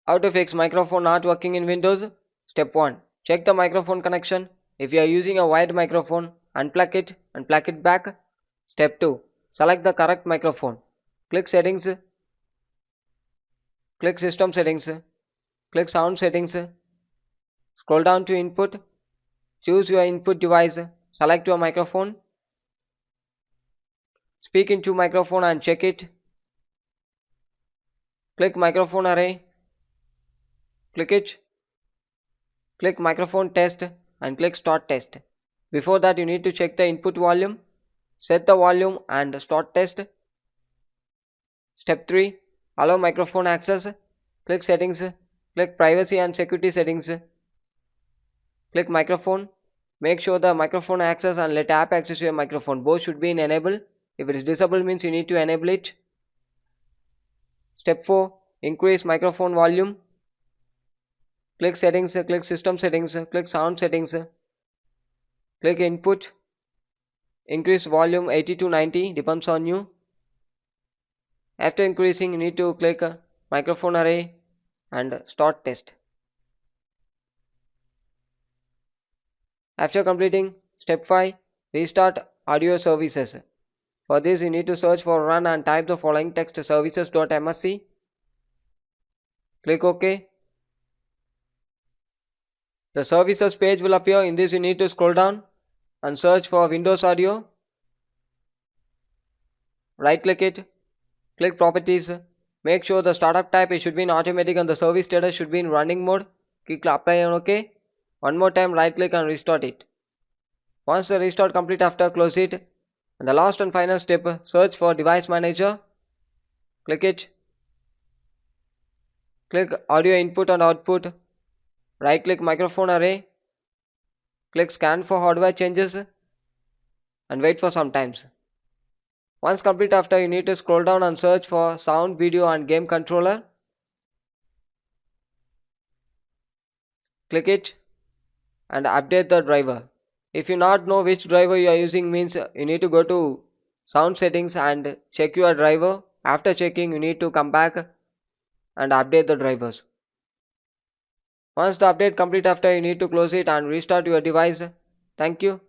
How to fix microphone not working in Windows? Step 1. Check the microphone connection. If you are using a wired microphone, unplug it and plug it back. Step 2. Select the correct microphone. Click Settings, click System Settings, click Sound Settings, scroll down to Input, choose your input device, select your microphone, speak into microphone and check it. Click Microphone Array, click it, click Microphone Test and click Start Test. Before that you need to check the input volume, set the volume and start test. Step 3. Allow microphone access. Click Settings, click Privacy and Security Settings, click Microphone. Make sure the microphone access and let app access your microphone. Both should be in enable. If it is disabled means you need to enable it. Step 4. Increase microphone volume. Click Settings, click System Settings, click Sound Settings, click Input. Increase volume 80 to 90, depends on you. After increasing, you need to click Microphone Array and Start Test. After completing Step 5, restart audio services. For this you need to search for run and type the following text: services.msc. Click OK. The services page will appear. In this you need to scroll down and search for Windows Audio. Right click it, click Properties. Make sure the startup type should be in automatic and the service status should be in running mode. Click apply and OK. One more time right click and restart it. Once the restart complete, after close it. And the last and final step, search for device manager. Click it. Click audio input and output. Right click microphone array. Click scan for hardware changes and wait for some times. Once complete, after you need to scroll down and search for sound, video and game controller. Click it and update the driver. If you not know which driver you are using means you need to go to sound settings and check your driver. After checking you need to come back and update the drivers. Once the update complete, after you need to close it and restart your device. Thank you.